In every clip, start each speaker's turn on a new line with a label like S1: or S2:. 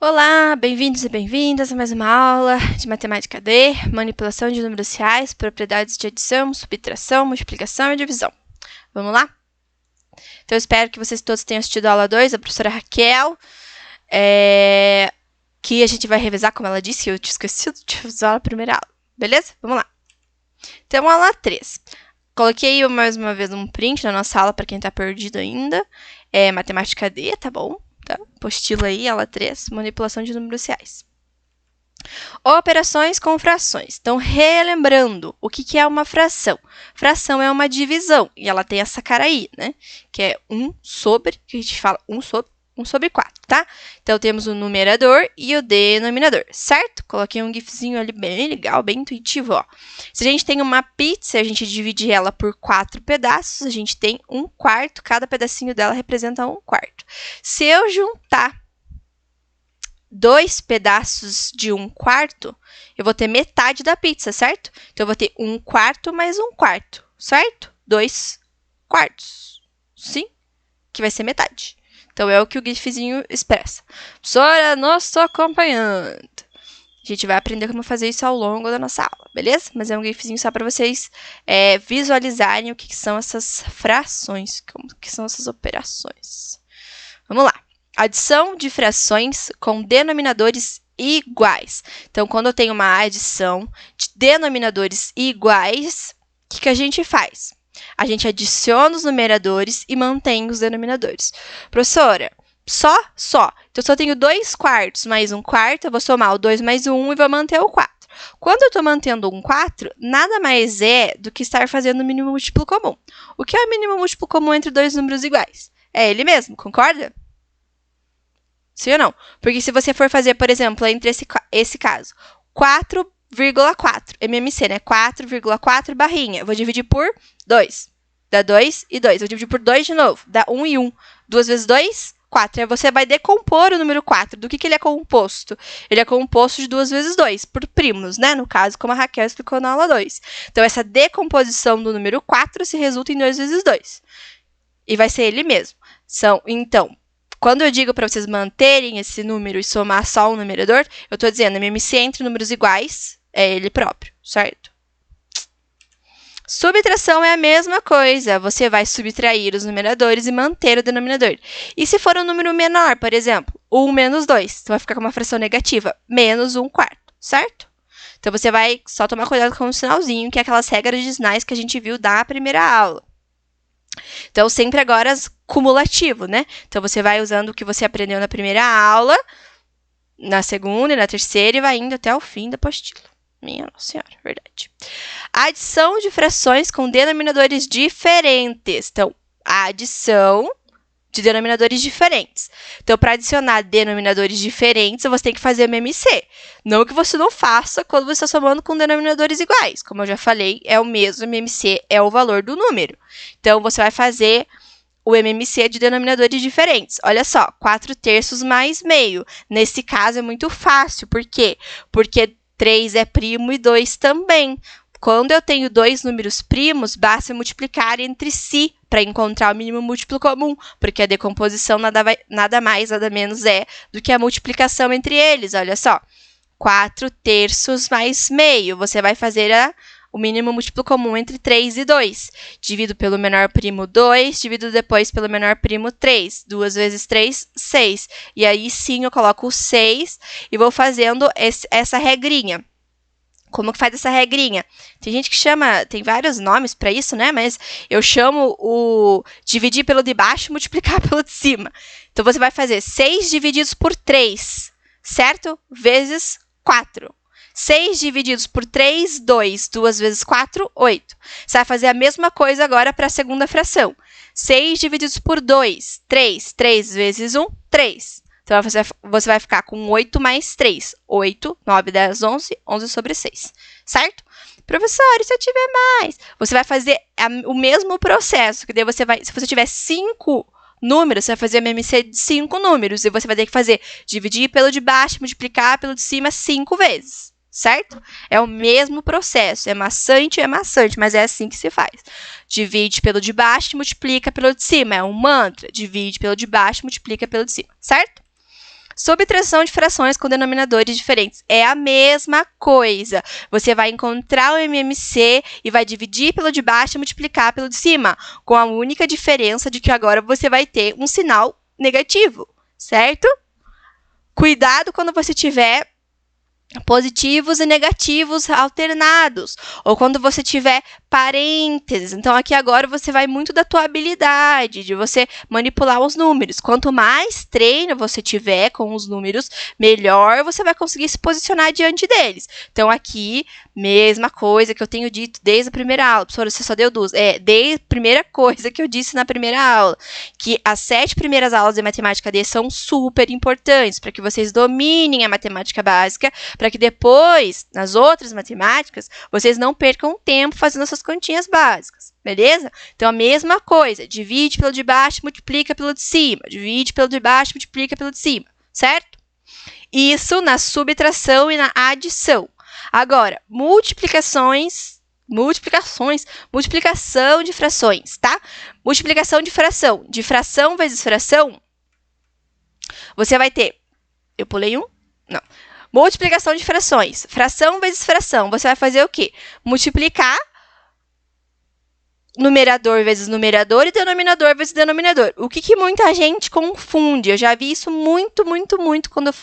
S1: Olá, bem-vindos e bem-vindas a mais uma aula de Matemática D, manipulação de números reais, propriedades de adição, subtração, multiplicação e divisão. Vamos lá? Então, eu espero que vocês todos tenham assistido a aula 2, da professora Raquel, que a gente vai revisar, como ela disse, eu tinha esquecido de usar a primeira aula. Beleza? Vamos lá. Então, aula 3. Coloquei mais uma vez um print na nossa aula para quem está perdido ainda. Matemática D, tá bom? Apostila aí, aula 3, manipulação de números reais. Operações com frações. Então, relembrando, o que é uma fração? Fração é uma divisão, e ela tem essa cara aí, né? Que é 1 sobre, que a gente fala 1 sobre 4, tá? Então, temos o numerador e o denominador, certo? Coloquei um gifzinho ali bem legal, bem intuitivo, ó. Se a gente tem uma pizza, a gente divide ela por 4 pedaços, a gente tem 1/4, cada pedacinho dela representa 1/4. Se eu juntar 2 pedaços de 1/4, eu vou ter metade da pizza, certo? Então, eu vou ter 1/4 mais 1/4, certo? 2/4, sim? Que vai ser metade. Então, é o que o gifzinho expressa. Professora, não estou acompanhando. A gente vai aprender como fazer isso ao longo da nossa aula, beleza? Mas é um gifzinho só para vocês visualizarem o que são essas frações, como que são essas operações. Vamos lá. Adição de frações com denominadores iguais. Então, quando eu tenho uma adição de denominadores iguais, o que a gente faz? A gente adiciona os numeradores e mantém os denominadores. Professora, só? Então, se eu tenho 2/4 mais 1/4, eu vou somar o 2 mais o 1 e vou manter o 4. Quando eu estou mantendo um 4, nada mais é do que estar fazendo o mínimo múltiplo comum. O que é o mínimo múltiplo comum entre dois números iguais? É ele mesmo, concorda? Sim ou não? Porque se você for fazer, por exemplo, entre esse caso, 4,4, MMC, né? 4,4 barrinha. Eu vou dividir por 2. Dá 2 e 2. Eu vou dividir por 2 de novo. Dá 1 e 1. 2 vezes 2, 4. Aí você vai decompor o número 4. Do que ele é composto? Ele é composto de 2 vezes 2, por primos, né? No caso, como a Raquel explicou na aula 2. Então, essa decomposição do número 4 se resulta em 2 vezes 2. E vai ser ele mesmo. Então, quando eu digo para vocês manterem esse número e somar só o numerador, eu estou dizendo MMC entre números iguais é ele próprio, certo? Subtração é a mesma coisa. Você vai subtrair os numeradores e manter o denominador. E se for um número menor, por exemplo, 1 menos 2, você vai ficar com uma fração negativa, menos 1/4, certo? Então, você vai só tomar cuidado com o sinalzinho, que é aquelas regras de sinais que a gente viu da primeira aula. Então, sempre agora cumulativo, né? Então, você vai usando o que você aprendeu na primeira aula, na segunda e na terceira, e vai indo até o fim da apostila. Minha Nossa Senhora, verdade. Adição de frações com denominadores diferentes. Então, a adição de denominadores diferentes. Então, para adicionar denominadores diferentes, você tem que fazer MMC. Não que você não faça quando você está somando com denominadores iguais. Como eu já falei, é o mesmo MMC, é o valor do número. Então, você vai fazer o MMC de denominadores diferentes. Olha só, 4/3 mais meio. Nesse caso, é muito fácil. Por quê? Porque 3 é primo e 2 também. Quando eu tenho dois números primos, basta multiplicar entre si para encontrar o mínimo múltiplo comum, porque a decomposição nada mais, nada menos é do que a multiplicação entre eles. Olha só, 4/3 mais meio. Você vai fazer o mínimo múltiplo comum entre 3 e 2. Divido pelo menor primo 2, divido depois pelo menor primo 3. 2 vezes 3, 6. E aí sim eu coloco o 6 e vou fazendo essa regrinha. Como que faz essa regrinha? Tem gente que chama, tem vários nomes para isso, né? Mas eu chamo o dividir pelo de baixo e multiplicar pelo de cima. Então, você vai fazer 6 divididos por 3, certo? Vezes 4. 6 divididos por 3, 2. 2 vezes 4, 8. Você vai fazer a mesma coisa agora para a segunda fração. 6 divididos por 2, 3. 3 vezes 1, 3. Então, você vai ficar com 8 mais 3. 8, 9, 10, 11. 11 sobre 6. Certo? Professor, e se eu tiver mais? Você vai fazer o mesmo processo. Que daí se você tiver 5 números, você vai fazer a MMC de 5 números. E você vai ter que fazer dividir pelo de baixo, multiplicar pelo de cima 5 vezes. Certo? É o mesmo processo. É maçante, mas é assim que se faz. Divide pelo de baixo e multiplica pelo de cima. É um mantra. Divide pelo de baixo e multiplica pelo de cima. Certo? Subtração de frações com denominadores diferentes. É a mesma coisa. Você vai encontrar o MMC e vai dividir pelo de baixo e multiplicar pelo de cima, com a única diferença de que agora você vai ter um sinal negativo, certo? Cuidado quando você tiver positivos e negativos alternados, ou quando você tiver parênteses. Então, aqui agora você vai muito da tua habilidade, de você manipular os números. Quanto mais treino você tiver com os números, melhor você vai conseguir se posicionar diante deles. Então, aqui, mesma coisa que eu tenho dito desde a primeira aula. Professora, você só deu duas. Desde a primeira coisa que eu disse na primeira aula, que as 7 primeiras aulas de matemática D são super importantes para que vocês dominem a matemática básica, para que depois, nas outras matemáticas, vocês não percam tempo fazendo essas continhas básicas, beleza? Então, a mesma coisa, divide pelo de baixo, multiplica pelo de cima, divide pelo de baixo, multiplica pelo de cima, certo? Isso na subtração e na adição. Agora, multiplicação de frações, tá? Multiplicação de fração vezes fração, você vai ter, eu pulei um? Não. Multiplicação de frações. Fração vezes fração. Você vai fazer o quê? Multiplicar numerador vezes numerador e denominador vezes denominador. O que muita gente confunde? Eu já vi isso muito quando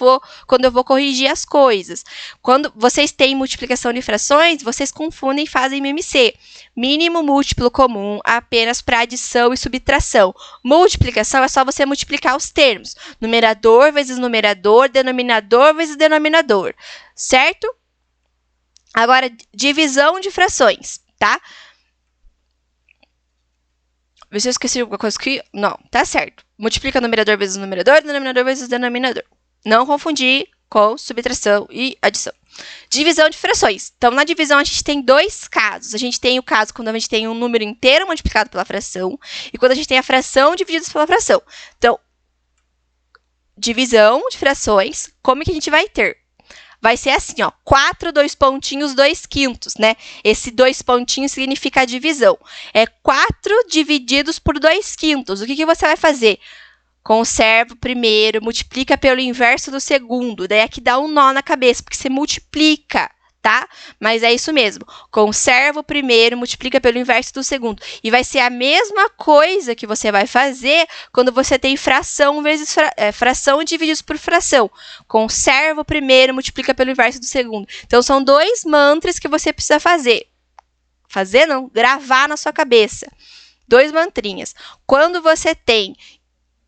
S1: eu vou corrigir as coisas. Quando vocês têm multiplicação de frações, vocês confundem e fazem MMC. Mínimo múltiplo comum apenas para adição e subtração. Multiplicação é só você multiplicar os termos. Numerador vezes numerador, denominador vezes denominador. Certo? Agora, divisão de frações, tá? Vê se eu esqueci alguma coisa aqui. Não, tá certo. Multiplica numerador vezes numerador, denominador vezes denominador. Não confundir com subtração e adição. Divisão de frações. Então, na divisão, a gente tem dois casos. A gente tem o caso quando a gente tem um número inteiro multiplicado pela fração e quando a gente tem a fração dividida pela fração. Então, divisão de frações, como que a gente vai ter? Vai ser assim, ó, 4, 2 pontinhos, 2 quintos, né? Esse 2 pontinhos significa a divisão. É 4 divididos por 2 quintos. O que você vai fazer? Conserva o primeiro, multiplica pelo inverso do segundo. Daí aqui dá um nó na cabeça, porque você multiplica, tá? Mas é isso mesmo. Conserva o primeiro, multiplica pelo inverso do segundo. E vai ser a mesma coisa que você vai fazer quando você tem fração vezes fração divididos por fração. Conserva o primeiro, multiplica pelo inverso do segundo. Então, são dois mantras que você precisa fazer. Fazer não, gravar na sua cabeça. 2 mantrinhas. Quando você tem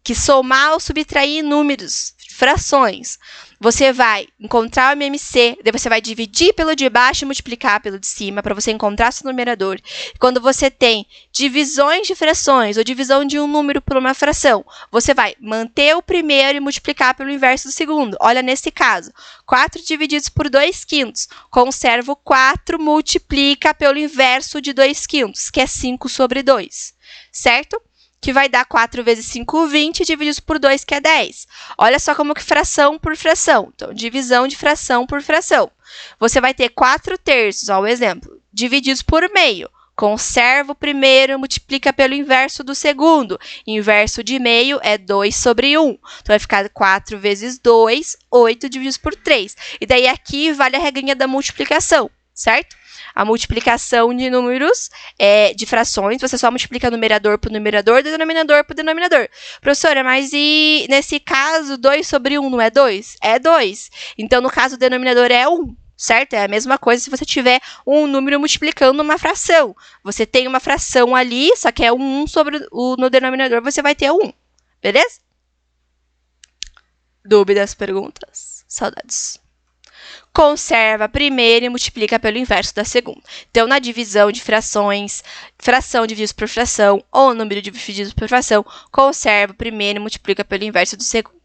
S1: que somar ou subtrair números, frações, você vai encontrar o MMC, daí você vai dividir pelo de baixo e multiplicar pelo de cima, para você encontrar seu numerador. Quando você tem divisões de frações, ou divisão de um número por uma fração, você vai manter o primeiro e multiplicar pelo inverso do segundo. Olha nesse caso, 4 divididos por 2 quintos. Conserva o 4, multiplica pelo inverso de 2 quintos, que é 5 sobre 2, certo? Que vai dar 4 vezes 5, 20, divididos por 2, que é 10. Olha só como que fração por fração. Então, divisão de fração por fração. Você vai ter 4 terços, ó, o exemplo, divididos por meio. Conserva o primeiro, multiplica pelo inverso do segundo. Inverso de meio é 2 sobre 1. Então, vai ficar 4 vezes 2, 8 divididos por 3. E daí, aqui, vale a regrinha da multiplicação, certo? A multiplicação de números, de frações, você só multiplica numerador por numerador, denominador por denominador. Professora, mas e nesse caso, 2 sobre 1 não é 2? É 2. Então, no caso, o denominador é 1, certo? É a mesma coisa se você tiver um número multiplicando uma fração. Você tem uma fração ali, só que é 1 sobre no denominador, você vai ter 1. Beleza? Dúvidas, perguntas? Saudades. Conserva a primeira e multiplica pelo inverso da segunda. Então, na divisão de frações, fração divididos por fração ou número dividido por fração, conserva o primeiro e multiplica pelo inverso do segundo.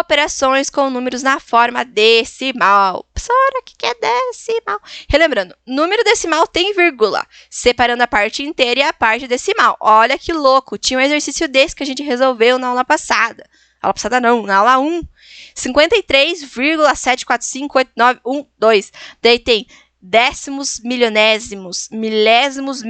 S1: Operações com números na forma decimal. Professora, o que é decimal? Relembrando, número decimal tem vírgula, separando a parte inteira e a parte decimal. Olha que louco, tinha um exercício desse que a gente resolveu na aula passada. Aula passada não, na aula 1. 53,745891,2. Daí tem décimos, milionésimos, milésimos,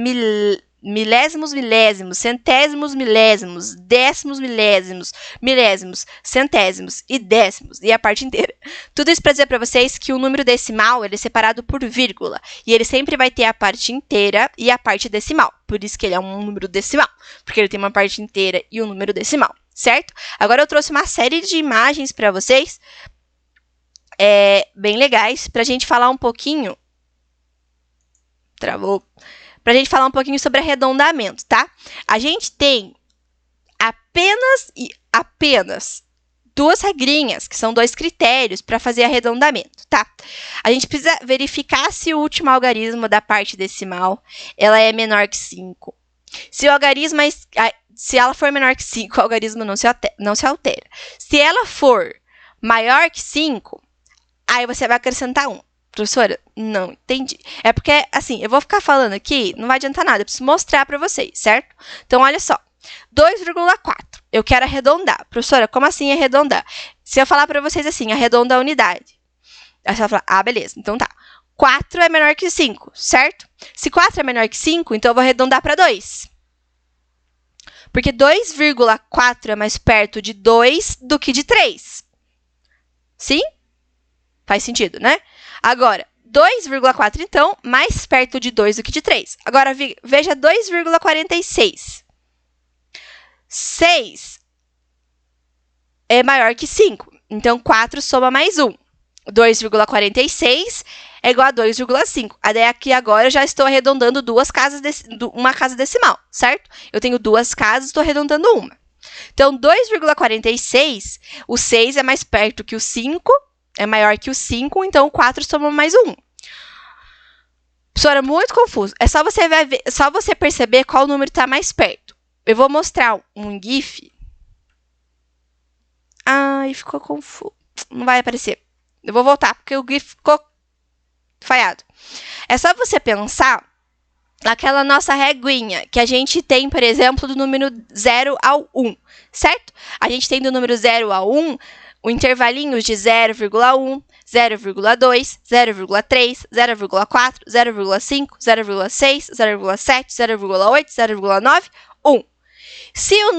S1: milésimos, milésimos, centésimos, milésimos, décimos, milésimos, milésimos, centésimos e décimos, e a parte inteira. Tudo isso para dizer para vocês que o número decimal ele é separado por vírgula, e ele sempre vai ter a parte inteira e a parte decimal. Por isso que ele é um número decimal, porque ele tem uma parte inteira e um número decimal, certo? Agora eu trouxe uma série de imagens para vocês, bem legais, para a gente falar um pouquinho... Travou. Para a gente falar um pouquinho sobre arredondamento, tá? A gente tem apenas duas regrinhas, que são 2 critérios para fazer arredondamento, tá? A gente precisa verificar se o último algarismo da parte decimal ela é menor que 5. Se ela for menor que 5, o algarismo não se altera. Se ela for maior que 5, aí você vai acrescentar 1. Professora, não entendi. É porque, assim, eu vou ficar falando aqui, não vai adiantar nada, eu preciso mostrar para vocês, certo? Então, olha só, 2,4, eu quero arredondar. Professora, como assim arredondar? Se eu falar para vocês assim, arredonda a unidade. Aí você vai falar, beleza, então tá. 4 é menor que 5, certo? Se 4 é menor que 5, então eu vou arredondar para 2. Porque 2,4 é mais perto de 2 do que de 3. Sim? Faz sentido, né? Agora, 2,4, então, mais perto de 2 do que de 3. Agora, veja 2,46. 6 é maior que 5. Então, 4 soma mais 1. 2,46 é igual a 2,5. Aqui agora eu já estou arredondando uma casa decimal, certo? Eu tenho 2 casas, estou arredondando uma. Então, 2,46, o 6 é mais perto que o 5, é maior que o 5, então o 4 soma mais 1. Professora, muito confuso. É só você perceber qual número está mais perto. Eu vou mostrar um GIF. Ai, ficou confuso. Não vai aparecer. Eu vou voltar, porque o GIF ficou falhado. É só você pensar naquela nossa reguinha que a gente tem, por exemplo, do número 0 ao 1, certo? A gente tem do número 0 ao 1 o intervalinho de 0,1, 0,2, 0,3, 0,4, 0,5, 0,6, 0,7, 0,8, 0,9, 1. Se eu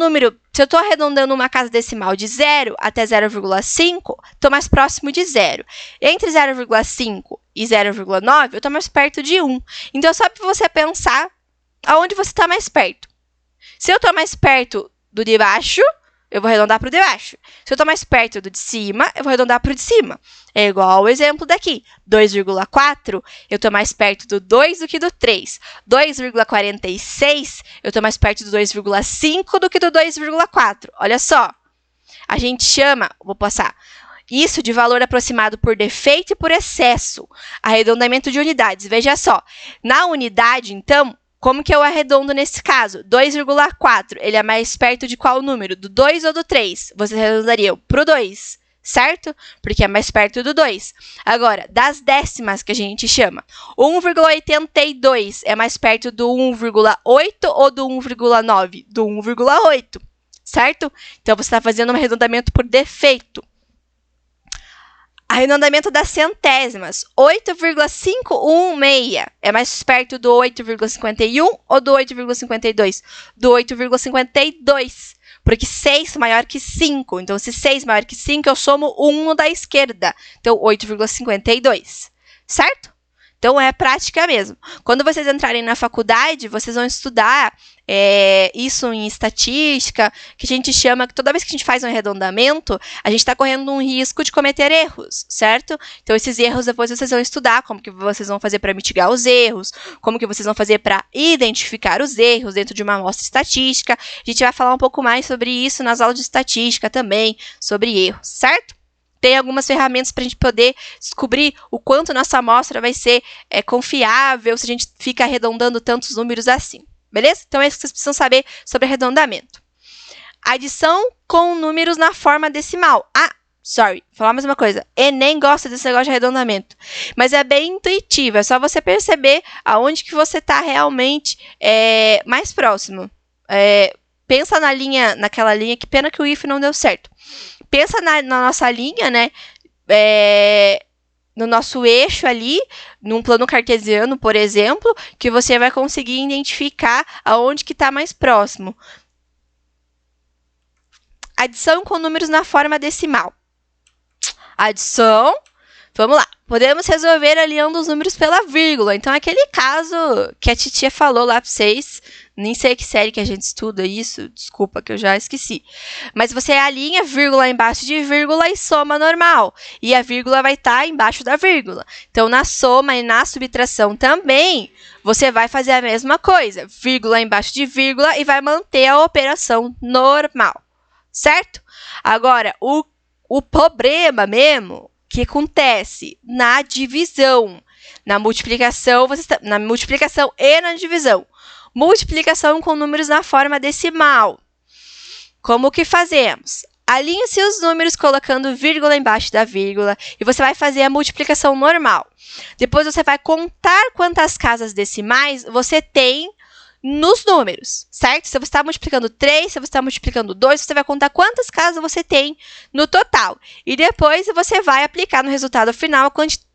S1: estou arredondando uma casa decimal de 0 até 0,5, estou mais próximo de 0. Entre 0,5 e 0,9, eu estou mais perto de 1. Então, só para você pensar aonde você está mais perto. Se eu estou mais perto do de baixo, eu vou arredondar para o de baixo. Se eu estou mais perto do de cima, eu vou arredondar para o de cima. É igual ao exemplo daqui. 2,4, eu estou mais perto do 2 do que do 3. 2,46, eu estou mais perto do 2,5 do que do 2,4. Olha só. A gente chama, vou passar, isso de valor aproximado por defeito e por excesso. Arredondamento de unidades. Veja só. Na unidade, então, como que eu arredondo nesse caso? 2,4, ele é mais perto de qual número? Do 2 ou do 3? Você arredondaria para o 2, certo? Porque é mais perto do 2. Agora, das décimas que a gente chama, 1,82 é mais perto do 1,8 ou do 1,9? Do 1,8, certo? Então, você está fazendo um arredondamento por defeito. Arredondamento das centésimas, 8,516 é mais perto do 8,51 ou do 8,52? Do 8,52, porque 6 é maior que 5. Então, se 6 é maior que 5, eu somo 1 no da esquerda. Então, 8,52, certo? Então, é prática mesmo. Quando vocês entrarem na faculdade, vocês vão estudar isso em estatística, que a gente chama que toda vez que a gente faz um arredondamento, a gente está correndo um risco de cometer erros, certo? Então, esses erros depois vocês vão estudar, como que vocês vão fazer para mitigar os erros, como que vocês vão fazer para identificar os erros dentro de uma amostra estatística. A gente vai falar um pouco mais sobre isso nas aulas de estatística também, sobre erros, certo? Tem algumas ferramentas para a gente poder descobrir o quanto nossa amostra vai ser confiável se a gente fica arredondando tantos números assim, beleza? Então, é isso que vocês precisam saber sobre arredondamento. Adição com números na forma decimal. Vou falar mais uma coisa. Enem gosta desse negócio de arredondamento, mas é bem intuitivo, é só você perceber aonde que você está realmente mais próximo. Pensa naquela linha, que pena que o if não deu certo. Pensa na nossa linha, né? no nosso eixo ali, num plano cartesiano, por exemplo, que você vai conseguir identificar aonde que está mais próximo. Adição com números na forma decimal. Adição, vamos lá. Podemos resolver alinhando os números pela vírgula. Então, aquele caso que a titia falou lá para vocês, nem sei que série que a gente estuda isso, desculpa que eu já esqueci. Mas você alinha vírgula embaixo de vírgula e soma normal. E a vírgula vai estar embaixo da vírgula. Então, na soma e na subtração também, você vai fazer a mesma coisa. Vírgula embaixo de vírgula e vai manter a operação normal. Certo? Agora, o problema mesmo que acontece na divisão, na multiplicação e na divisão. Multiplicação com números na forma decimal. Como que fazemos? Alinhe-se os números colocando vírgula embaixo da vírgula e você vai fazer a multiplicação normal. Depois você vai contar quantas casas decimais você tem nos números, certo? Se você está multiplicando 3, se você está multiplicando 2, você vai contar quantas casas você tem no total. E depois você vai aplicar no resultado final a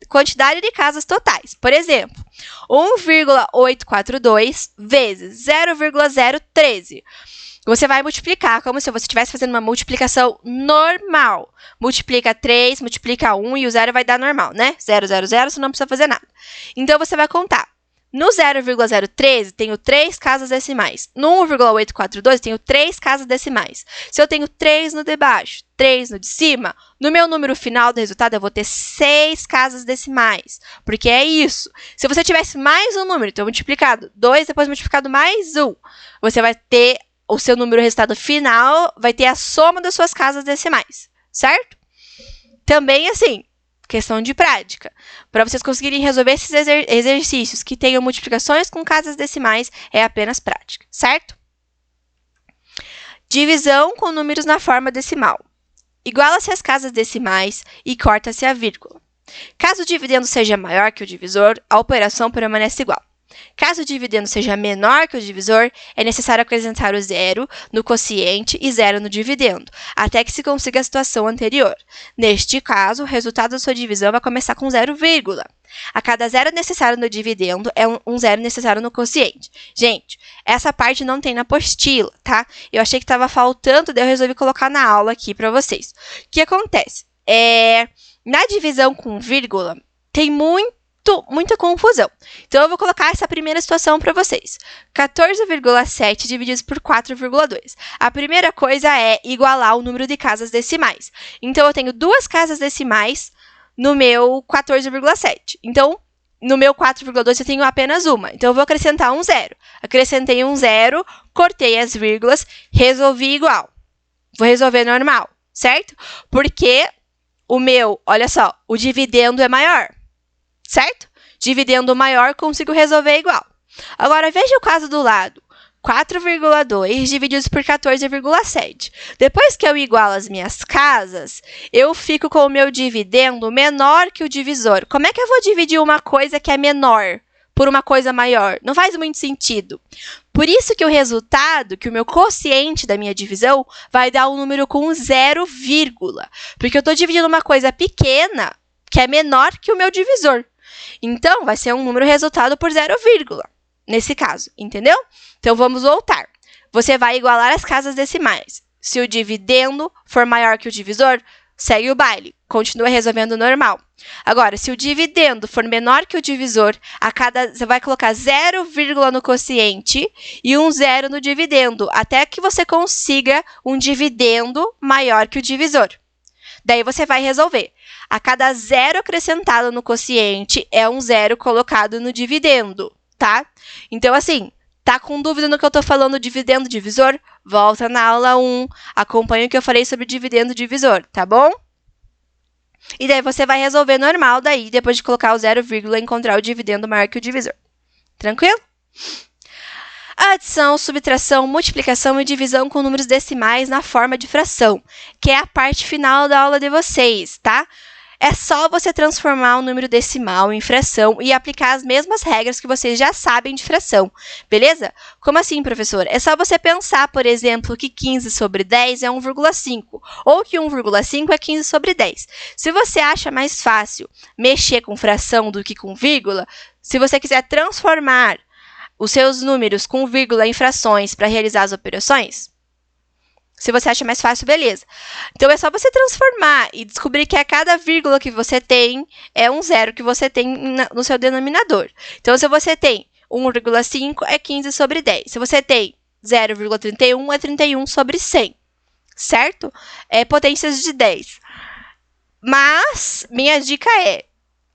S1: quantidade de casas totais. Por exemplo, 1,842 vezes 0,013. Você vai multiplicar como se você estivesse fazendo uma multiplicação normal. Multiplica 3, multiplica 1 e o 0 vai dar normal, né? 0, 0, 0, você não precisa fazer nada. Então, você vai contar. No 0,013, tenho 3 casas decimais. No 1,842, tenho 3 casas decimais. Se eu tenho 3 no de baixo, 3 no de cima, no meu número final do resultado, eu vou ter 6 casas decimais. Porque é isso. Se você tivesse mais um número, então multiplicado 2, depois multiplicado mais 1, você vai ter o seu número resultado final, vai ter a soma das suas casas decimais. Certo? Também assim, questão de prática. Para vocês conseguirem resolver esses exercícios que tenham multiplicações com casas decimais, é apenas prática, certo? Divisão com números na forma decimal. Iguala-se as casas decimais e corta-se a vírgula. Caso o dividendo seja maior que o divisor, a operação permanece igual. Caso o dividendo seja menor que o divisor, é necessário acrescentar o 0 no quociente e 0 no dividendo, até que se consiga a situação anterior. Neste caso, o resultado da sua divisão vai começar com 0, a cada 0 necessário no dividendo é um 0 necessário no quociente. Gente, essa parte não tem na apostila, tá? Eu achei que estava faltando, daí eu resolvi colocar na aula aqui para vocês. O que acontece? Na divisão com vírgula, tem muita confusão. Então, eu vou colocar essa primeira situação para vocês. 14,7 dividido por 4,2. A primeira coisa é igualar o número de casas decimais. Então, eu tenho 2 casas decimais no meu 14,7. Então, no meu 4,2 eu tenho apenas uma. Então, eu vou acrescentar um 0. Acrescentei um 0, cortei as vírgulas, resolvi igual. Vou resolver normal, certo? Porque olha só, o dividendo é maior. Certo? Dividendo maior, consigo resolver igual. Agora, veja o caso do lado. 4,2 divididos por 14,7. Depois que eu igualo as minhas casas, eu fico com o meu dividendo menor que o divisor. Como é que eu vou dividir uma coisa que é menor por uma coisa maior? Não faz muito sentido. Por isso que o resultado, que o meu quociente da minha divisão, vai dar um número com 0, porque eu estou dividindo uma coisa pequena que é menor que o meu divisor. Então, vai ser um número resultado por 0, nesse caso, entendeu? Então, vamos voltar. Você vai igualar as casas decimais. Se o dividendo for maior que o divisor, segue o baile. Continua resolvendo normal. Agora, se o dividendo for menor que o divisor, você vai colocar 0, no quociente e um 0 no dividendo, até que você consiga um dividendo maior que o divisor. Daí, você vai resolver. A cada 0 acrescentado no quociente é um 0 colocado no dividendo, tá? Então, assim, tá com dúvida no que eu tô falando dividendo divisor? Volta na aula 1, acompanha o que eu falei sobre dividendo divisor, tá bom? E daí você vai resolver normal, daí, depois de colocar o 0, encontrar o dividendo maior que o divisor. Tranquilo? Adição, subtração, multiplicação e divisão com números decimais na forma de fração, que é a parte final da aula de vocês, tá? É só você transformar o número decimal em fração e aplicar as mesmas regras que vocês já sabem de fração, beleza? Como assim, professor? É só você pensar, por exemplo, que 15 sobre 10 é 1,5, ou que 1,5 é 15 sobre 10. Se você acha mais fácil mexer com fração do que com vírgula, se você quiser transformar os seus números com vírgula em frações para realizar as operações, se você acha mais fácil, beleza. Então, é só você transformar e descobrir que a cada vírgula que você tem é um zero que você tem no seu denominador. Então, se você tem 1,5, é 15 sobre 10. Se você tem 0,31, é 31 sobre 100. Certo? É potências de 10. Mas, minha dica é,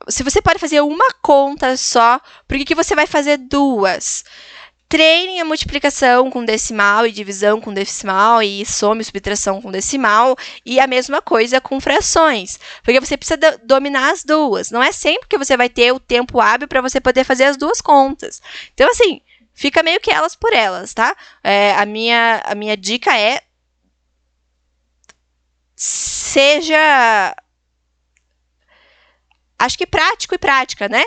S1: se você pode fazer uma conta só, por que você vai fazer duas? Treinem a multiplicação com decimal e divisão com decimal e soma e subtração com decimal e a mesma coisa com frações, porque você precisa dominar as duas. Não é sempre que você vai ter o tempo hábil para você poder fazer as duas contas. Então, assim, fica meio que elas por elas, tá? A minha dica é seja, acho que prático e prática, né?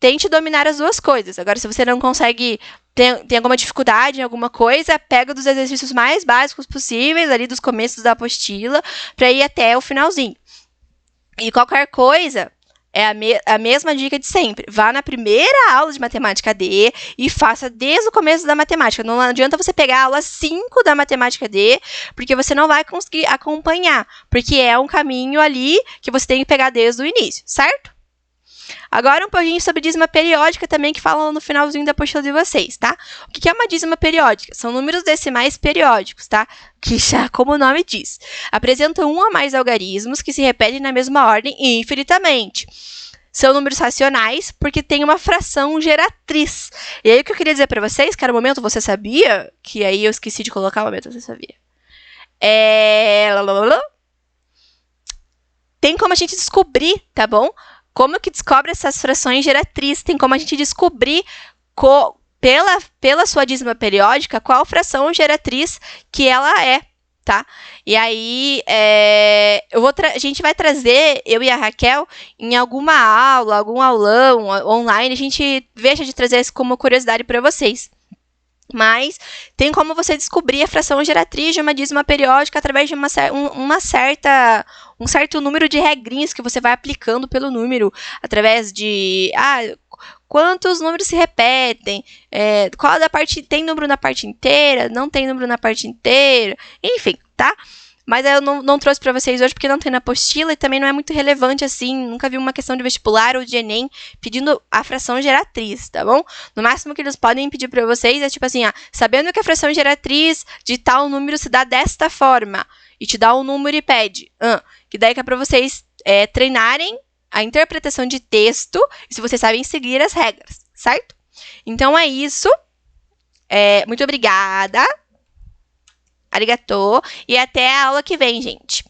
S1: Tente dominar as duas coisas. Agora, se você não consegue, tem alguma dificuldade em alguma coisa, pega dos exercícios mais básicos possíveis, ali dos começos da apostila, para ir até o finalzinho. E qualquer coisa, é a mesma dica de sempre. Vá na primeira aula de matemática D e faça desde o começo da matemática. Não adianta você pegar a aula 5 da matemática D, porque você não vai conseguir acompanhar, porque é um caminho ali que você tem que pegar desde o início, certo? Agora um pouquinho sobre dízima periódica também, que falam no finalzinho da apostila de vocês, tá? O que é uma dízima periódica? São números decimais periódicos, tá? Que já, como o nome diz, apresentam um ou mais algarismos que se repetem na mesma ordem infinitamente. São números racionais porque tem uma fração geratriz. E aí o que eu queria dizer para vocês, que era o momento você sabia, que aí eu esqueci de colocar o momento você sabia. Tem como a gente descobrir, tá bom? Como que descobre essas frações geratrizes? Tem como a gente descobrir pela sua dízima periódica qual fração geratriz que ela é, tá? E aí, a gente vai trazer, eu e a Raquel, em alguma aula, algum aulão online, a gente veja de trazer isso como curiosidade para vocês. Mas tem como você descobrir a fração geratriz de uma dízima periódica através de um certo número de regrinhas que você vai aplicando pelo número, através de quantos números se repetem, qual da parte tem número na parte inteira, não tem número na parte inteira, enfim, tá? Mas eu não trouxe para vocês hoje porque não tem na apostila e também não é muito relevante assim. Nunca vi uma questão de vestibular ou de Enem pedindo a fração geratriz, tá bom? No máximo que eles podem pedir para vocês é tipo assim, sabendo que a fração geratriz de tal número se dá desta forma e te dá um número e pede. Que daí que é para vocês treinarem a interpretação de texto e se vocês sabem seguir as regras, certo? Então é isso. Muito obrigada. Arigatô. E até a aula que vem, gente.